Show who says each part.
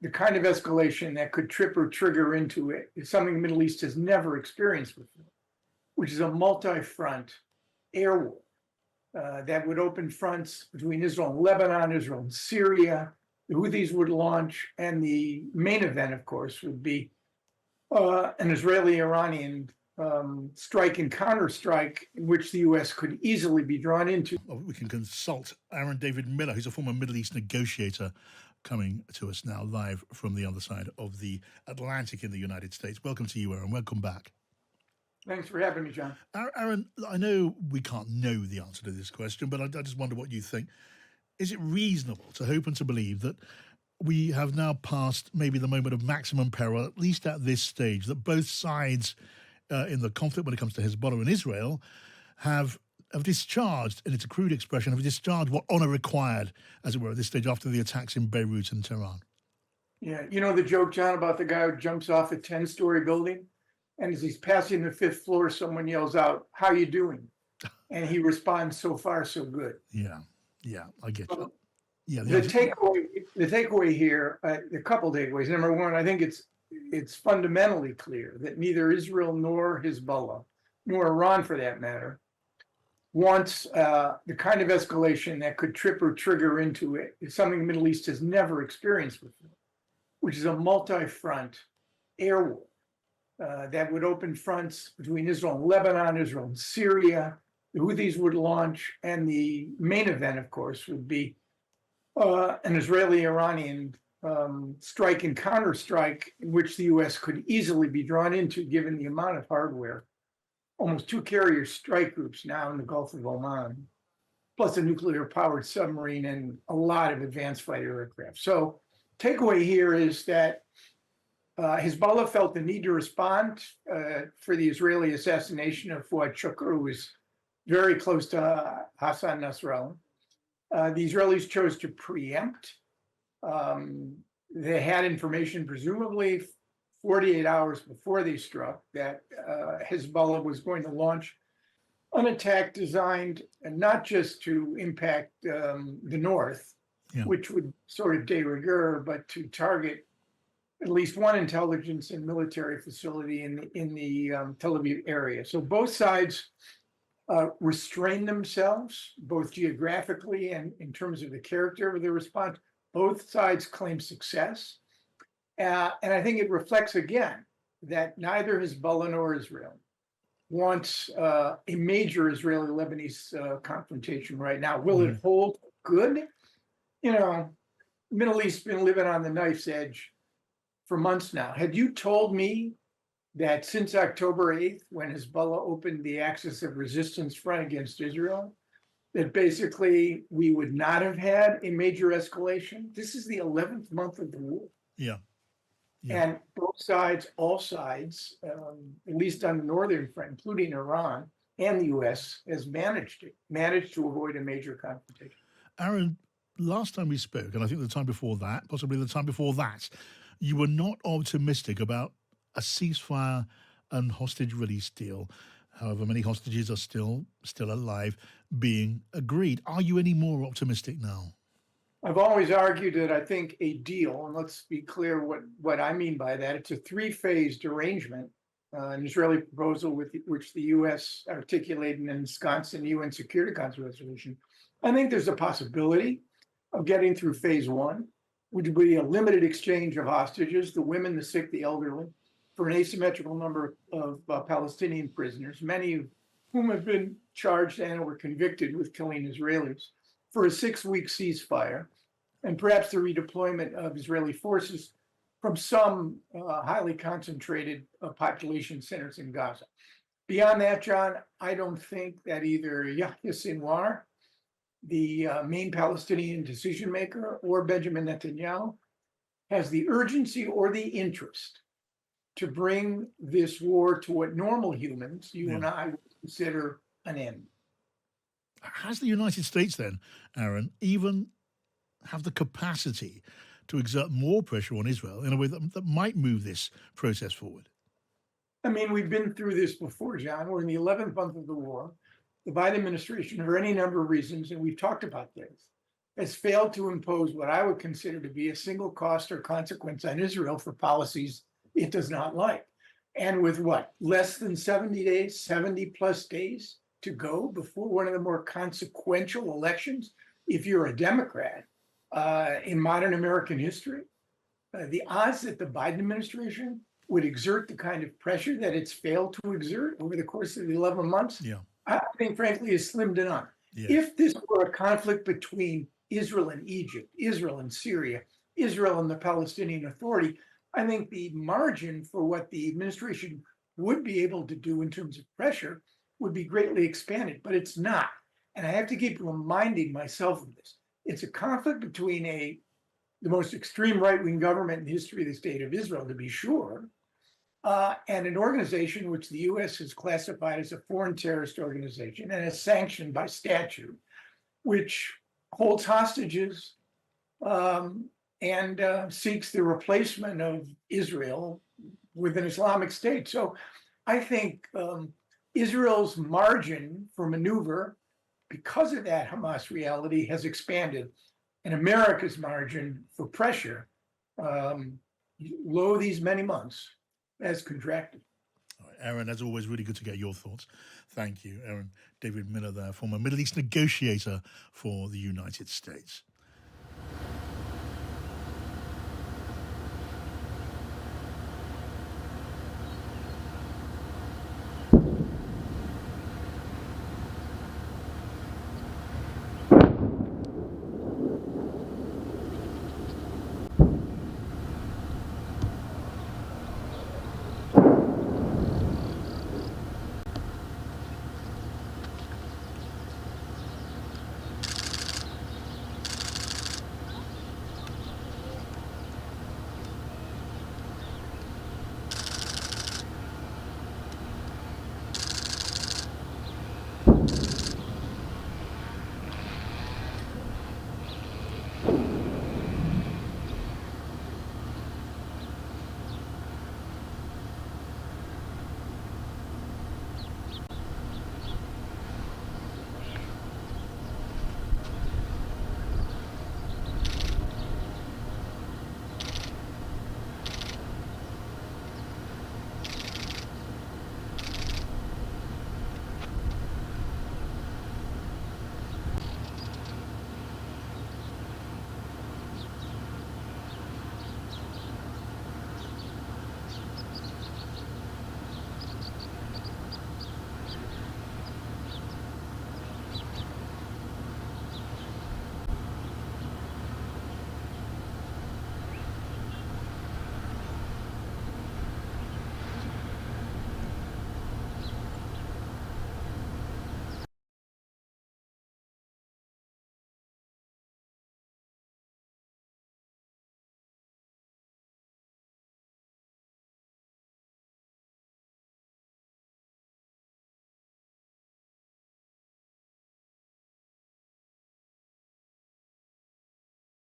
Speaker 1: the kind of escalation that could trip or trigger into it is something the Middle East has never experienced before, which is a multi-front air war that would open fronts between Israel and Lebanon, Israel and Syria. The Houthis would launch, and the main event, of course, would be an Israeli-Iranian strike and counterstrike in which the U.S. could easily be drawn into.
Speaker 2: We can consult Aaron David Miller, who's a former Middle East negotiator, coming to us now live from the other side of the Atlantic in the United States. Welcome to you, Aaron. Welcome back.
Speaker 1: Thanks for having me, John.
Speaker 2: Aaron, I know we can't know the answer to this question, but I just wonder what you think. Is it reasonable to hope and to believe that we have now passed maybe the moment of maximum peril, at least at this stage, that both sides in the conflict when it comes to Hezbollah and Israel have discharged, and it's a crude expression, have discharged what honor required, as it were, at this stage after the attacks in Beirut and Tehran?
Speaker 1: Yeah, you know the joke, John, about the guy who jumps off a 10-story building, and as he's passing the 5th floor, someone yells out, "How you doing?" And he responds, "So far, so good."
Speaker 2: Yeah, I get you. Yeah,
Speaker 1: the takeaway here, a couple takeaways. Number one, I think it's fundamentally clear that neither Israel nor Hezbollah, nor Iran for that matter, wants the kind of escalation that could trip or trigger into it is something the Middle East has never experienced before, which is a multi-front air war that would open fronts between Israel and Lebanon, Israel and Syria. The Houthis would launch, and the main event, of course, would be an Israeli-Iranian strike and counterstrike in which the U.S. could easily be drawn into, given the amount of hardware. Almost 2 carrier strike groups now in the Gulf of Oman, plus a nuclear-powered submarine and a lot of advanced fighter aircraft. So takeaway here is that Hezbollah felt the need to respond for the Israeli assassination of Fuad Shukr, who was very close to Hassan Nasrallah. The Israelis chose to preempt. They had information, presumably 48 hours before they struck, that Hezbollah was going to launch an attack designed not just to impact the north, which would sort of de rigueur, but to target at least one intelligence and military facility in the Tel Aviv area. So both sides restrain themselves, both geographically and in terms of the character of the response. Both sides claim success. And I think it reflects, again, that neither Hezbollah nor Israel wants a major Israeli-Lebanese confrontation right now. Will it hold good? You know, Middle East's been living on the knife's edge for months now. Had you told me that since October 8th, when Hezbollah opened the axis of resistance front against Israel, that basically we would not have had a major escalation? This is the 11th month of the war.
Speaker 2: Yeah.
Speaker 1: And both sides, all sides, at least on the northern front, including Iran and the U.S., has managed to avoid a major confrontation.
Speaker 2: Aaron, last time we spoke, and I think the time before that, possibly the time before that, you were not optimistic about a ceasefire and hostage release deal, however many hostages are still alive, being agreed. Are you any more optimistic now?
Speaker 1: I've always argued that I think a deal, and let's be clear what I mean by that, it's a 3-phased arrangement, an Israeli proposal which the U.S. articulated and ensconced in the UN Security Council resolution. I think there's a possibility of getting through phase 1, which would be a limited exchange of hostages, the women, the sick, the elderly, for an asymmetrical number of Palestinian prisoners, many of whom have been charged and were convicted with killing Israelis, for a 6-week ceasefire, and perhaps the redeployment of Israeli forces from some highly concentrated population centers in Gaza. Beyond that, John, I don't think that either Yahya Sinwar, the main Palestinian decision maker, or Benjamin Netanyahu has the urgency or the interest to bring this war to what normal humans, you and I, would consider an end.
Speaker 2: Has the United States then, Aaron, even have the capacity to exert more pressure on Israel in a way that might move this process forward?
Speaker 1: I mean, we've been through this before, John. We're in the 11th month of the war. The Biden administration, for any number of reasons, and we've talked about this, has failed to impose what I would consider to be a single cost or consequence on Israel for policies it does not like. And with what, less than 70 days, 70 plus days to go before one of the more consequential elections, if you're a Democrat in modern American history, the odds that the Biden administration would exert the kind of pressure that it's failed to exert over the course of the 11 months,
Speaker 2: Yeah.
Speaker 1: I think, frankly, is slim to none.
Speaker 2: Yeah.
Speaker 1: If this were a conflict between Israel and Egypt, Israel and Syria, Israel and the Palestinian Authority, I think the margin for what the administration would be able to do in terms of pressure would be greatly expanded, but it's not. And I have to keep reminding myself of this. It's a conflict between the most extreme right-wing government in the history of the state of Israel, to be sure, and an organization which the U.S. has classified as a foreign terrorist organization and is sanctioned by statute, which holds hostages and seeks the replacement of Israel with an Islamic State. So I think Israel's margin for maneuver, because of that Hamas reality, has expanded, and America's margin for pressure, lo these many months, has contracted.
Speaker 2: All right, Aaron, as always, really good to get your thoughts. Thank you, Aaron. David Miller there, former Middle East negotiator for the United States.